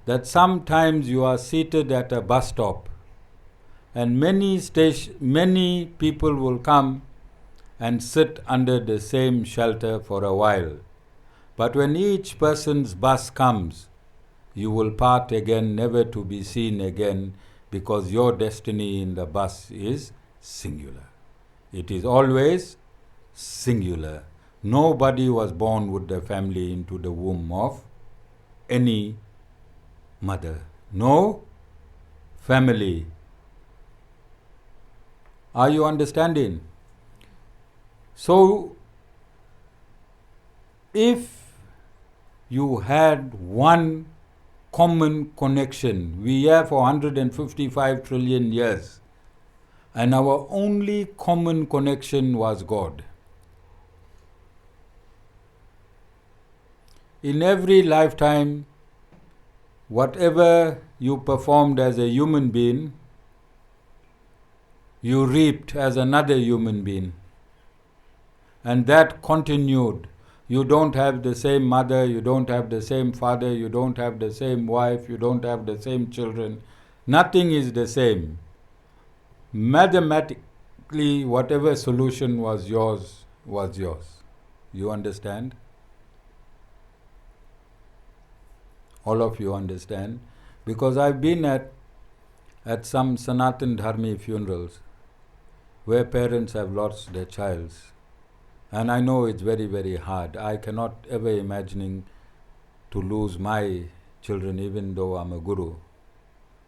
that sometimes you are seated at a bus stop, and many people will come and sit under the same shelter for a while. But when each person's bus comes, you will part again, never to be seen again, because your destiny in the bus is singular. It is always singular. Nobody was born with the family into the womb of any mother. No family. Are you understanding? So, if you had one common connection, we are for 155 trillion years, and our only common connection was God. In every lifetime, whatever you performed as a human being, you reaped as another human being. And that continued. You don't have the same mother, you don't have the same father, you don't have the same wife, you don't have the same children. Nothing is the same. Mathematically, whatever solution was yours was yours. You understand? All of you understand? Because I've been at some Sanatan Dharmi funerals where parents have lost their child. And I know it's very, very hard. I cannot ever imagine to lose my children, even though I'm a guru.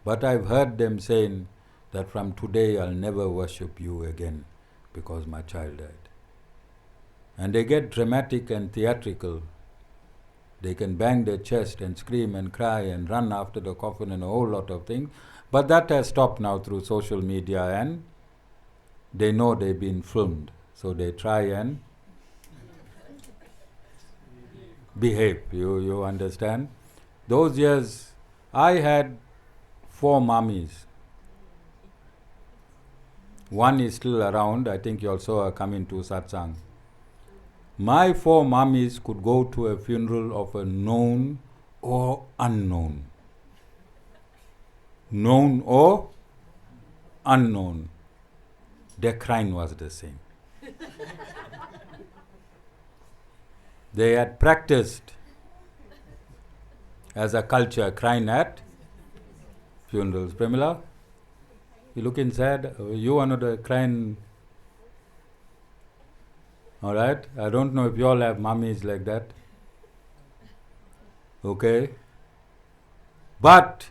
But I've heard them saying that from today I'll never worship you again because my child died. And they get dramatic and theatrical. They can bang their chest and scream and cry and run after the coffin and a whole lot of things. But that has stopped now through social media, and they know they've been filmed. So they try and behave. You understand? Those years, I had 4 mummies. One is still around. I think you also are coming to satsang. My 4 mummies could go to a funeral of a known or unknown. Known or unknown. Their crying was the same. They had practiced as a culture crying at funerals. Premila, you looking sad? You are not crying. Alright? I don't know if you all have mummies like that. Okay? But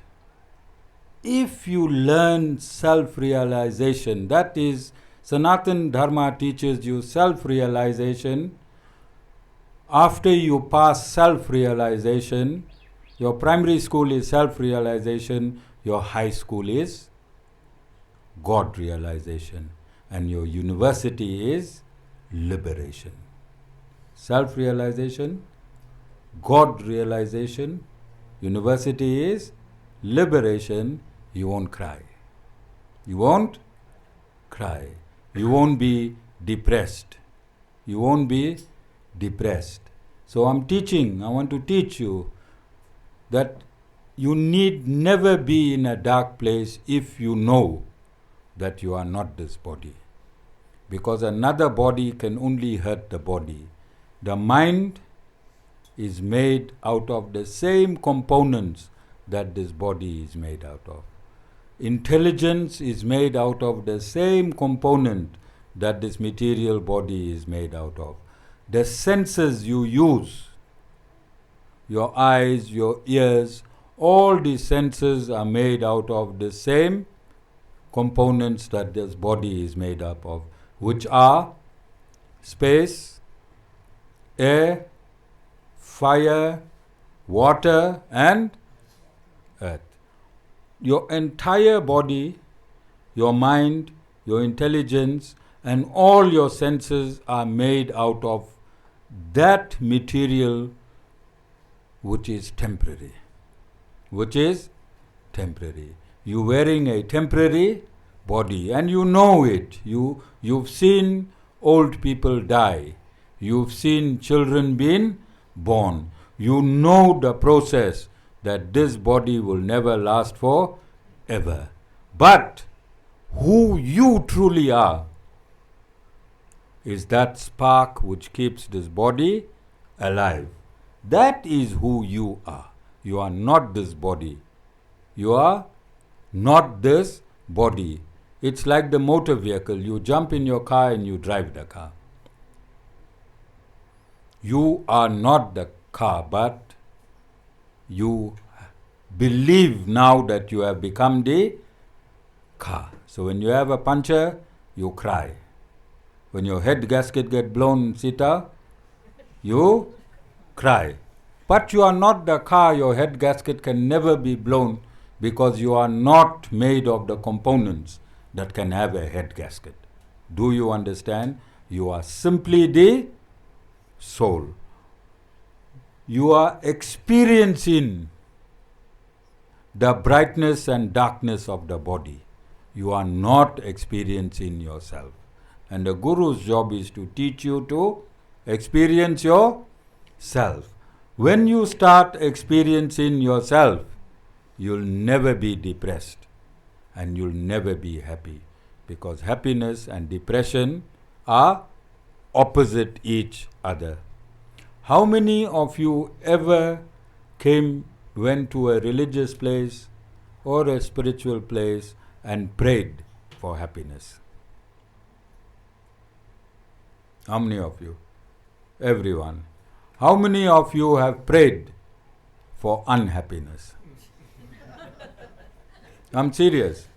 if you learn self-realization, that is, Sanatan Dharma teaches you self-realization, After you pass self-realization, your primary school is self-realization, your high school is God realization, and your university is liberation. Self-realization, God realization, university is liberation. You won't cry. You won't cry. You won't be depressed. You won't be depressed. So I want to teach you that you need never be in a dark place if you know that you are not this body. Because another body can only hurt the body. The mind is made out of the same components that this body is made out of. Intelligence is made out of the same component that this material body is made out of. The senses you use, your eyes, your ears, all these senses are made out of the same components that this body is made up of, which are space, air, fire, water, and earth. Your entire body, your mind, your intelligence, and all your senses are made out of that material which is temporary. Which is temporary. You're wearing a temporary body and you know it. You've seen old people die. You've seen children being born. You know the process that this body will never last for ever. But who you truly are is that spark which keeps this body alive. That is who you are. You are not this body. You are not this body. It's like the motor vehicle. You jump in your car and you drive the car. You are not the car, but you believe now that you have become the car. So when you have a puncture, you cry. When your head gasket gets blown, Sita, you cry. But you are not the car. Your head gasket can never be blown because you are not made of the components that can have a head gasket. Do you understand? You are simply the soul. You are experiencing the brightness and darkness of the body. You are not experiencing yourself. And the Guru's job is to teach you to experience yourself. When you start experiencing yourself, you'll never be depressed and you'll never be happy, because happiness and depression are opposite each other. How many of you ever went to a religious place or a spiritual place and prayed for happiness? How many of you? Everyone. How many of you have prayed for unhappiness? I'm serious.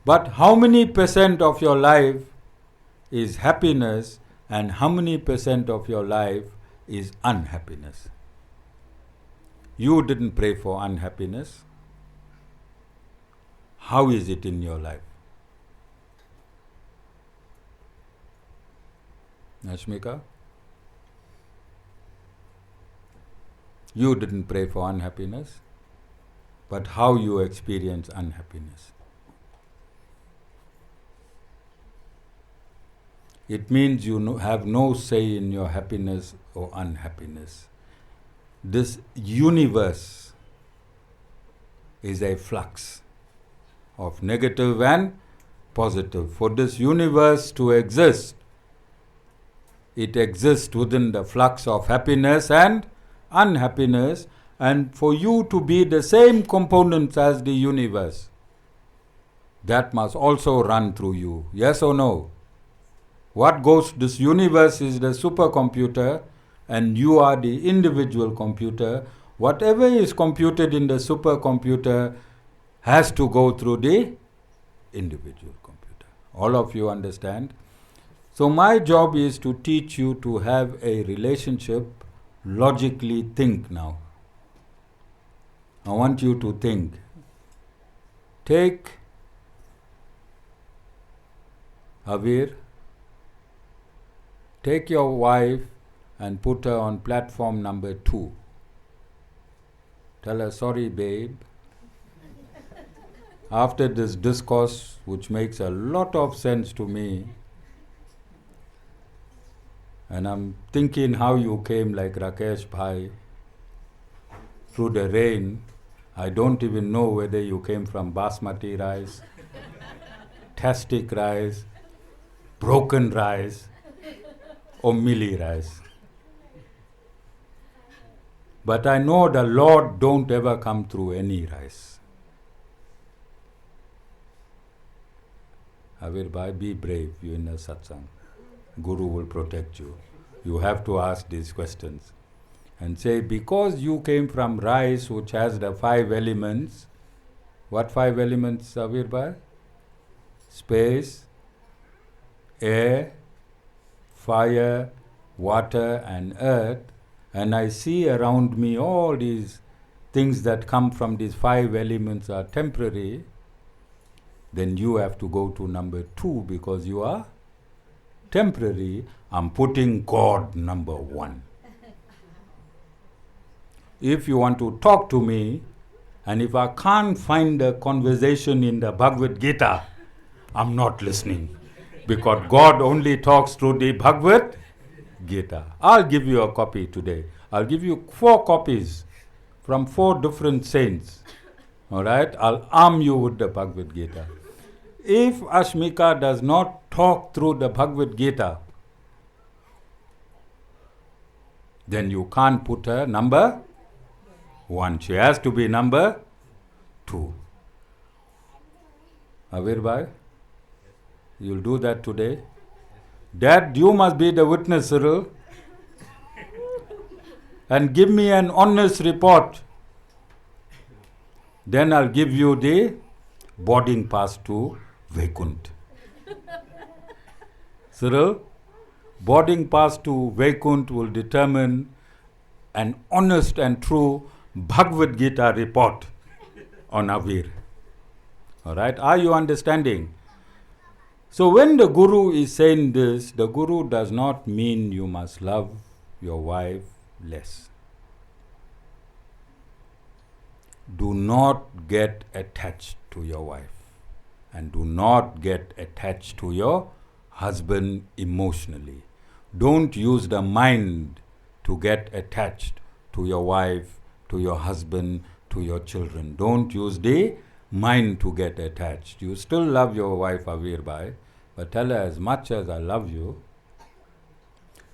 But how many percent of your life is happiness and how many percent of your life is unhappiness? You didn't pray for unhappiness. How is it in your life? Nashmika? You didn't pray for unhappiness, but how you experience unhappiness. It means you have no say in your happiness or unhappiness. This universe is a flux of negative and positive. For this universe to exist, it exists within the flux of happiness and unhappiness, and for you to be the same components as the universe, that must also run through you. Yes or no? What goes, this universe is the supercomputer and you are the individual computer. Whatever is computed in the supercomputer has to go through the individual computer. All of you understand? So my job is to teach you to have a relationship, logically think now. I want you to think. Take Avir, take your wife and put her on platform number 2. Tell her, sorry babe, after this discourse, which makes a lot of sense to me, and I'm thinking how you came like Rakesh Bhai through the rain. I don't even know whether you came from basmati rice, tastic rice, broken rice, or milli rice. But I know the Lord don't ever come through any rice. Avir Bhai, be brave, you in a satsang. Guru will protect you. You have to ask these questions. And say, because you came from rice which has the 5 elements, what 5 elements, Avir Bhai? Space, air, fire, water and earth, and I see around me all these things that come from these 5 elements are temporary, then you have to go to number 2 because you are temporary. I'm putting God number 1. If you want to talk to me, and if I can't find a conversation in the Bhagavad Gita, I'm not listening. Because God only talks through the Bhagavad Gita. I'll give you a copy today. I'll give you 4 copies from 4 different saints. Alright? I'll arm you with the Bhagavad Gita. If Ashmika does not talk through the Bhagavad Gita, then you can't put her number 1. She has to be number 2. Avir Bhai, you'll do that today. Dad, you must be the witness, Cyril. And give me an honest report. Then I'll give you the boarding pass to Vaikunt. Cyril, boarding pass to Vaikunt will determine an honest and true Bhagavad Gita report on Avir. Alright, are you understanding? So when the Guru is saying this, the Guru does not mean you must love your wife less. Do not get attached to your wife, and do not get attached to your husband emotionally. Don't use the mind to get attached to your wife, to your husband, to your children. Don't use the mind to get attached. You still love your wife, Avir Bhai, but tell her, as much as I love you,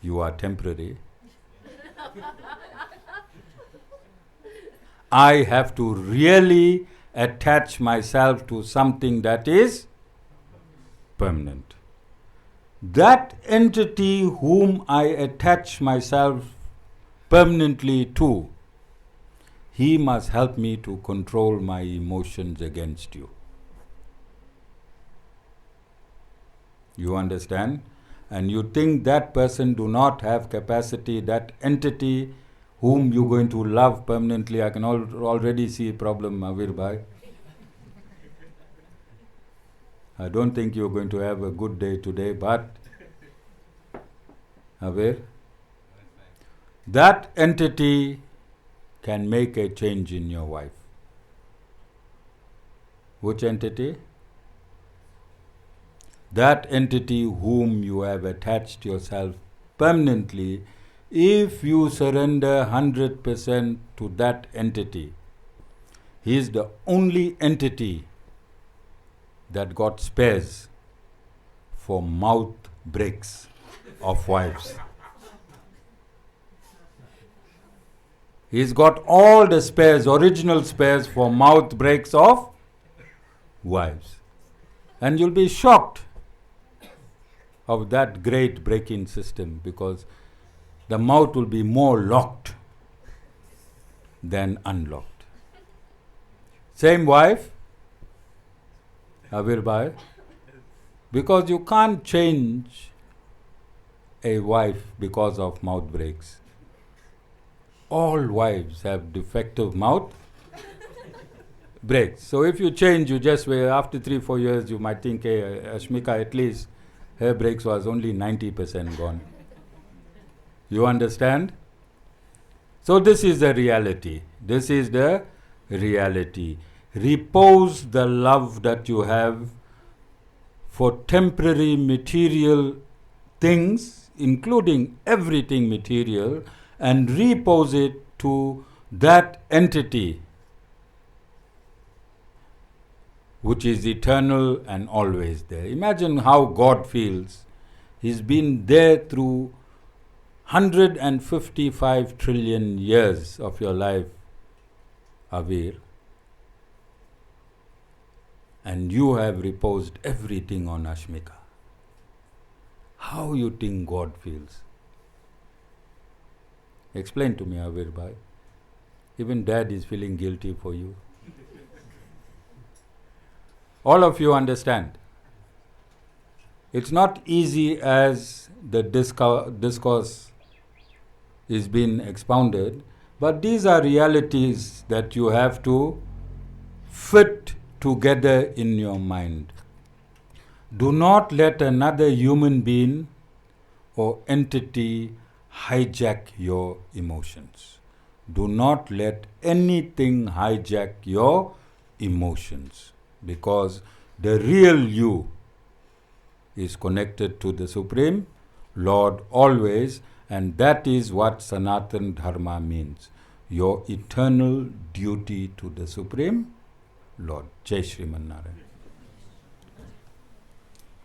you are temporary. I have to really attach myself to something that is permanent. That entity whom I attach myself permanently to, he must help me to control my emotions against you. You understand? And you think that person do not have capacity, that entity whom you're going to love permanently. I can already see a problem, Avir Bhai. I don't think you're going to have a good day today, but Avir, that entity can make a change in your wife. Which entity? That entity whom you have attached yourself permanently. If you surrender 100% to that entity, he is the only entity that got spares for mouth breaks of wives. He's got all the spares, original spares for mouth breaks of wives. And you'll be shocked of that great breaking system, because the mouth will be more locked than unlocked. Same wife, Avir Bhai, because you can't change a wife because of mouth breaks. All wives have defective mouth breaks. So if you change, you just wait. After 3-4 years, you might think, hey, Ashmika, at least her breaks was only 90% gone. You understand? So this is the reality. This is the reality. Repose the love that you have for temporary material things, including everything material, and repose it to that entity which is eternal and always there. Imagine how God feels. He's been there through 155 trillion years of your life, Avir, and you have reposed everything on Ashmika. How you think God feels? Explain to me, Avir Bhai. Even Dad is feeling guilty for you. All of you understand. It's not easy as the discourse is being expounded, but these are realities that you have to fit together in your mind. Do not let another human being or entity hijack your emotions. Do not let anything hijack your emotions, because the real you is connected to the Supreme Lord always, and that is what Sanatan Dharma means. Your eternal duty to the Supreme Lord. Jai Shriman Narayan.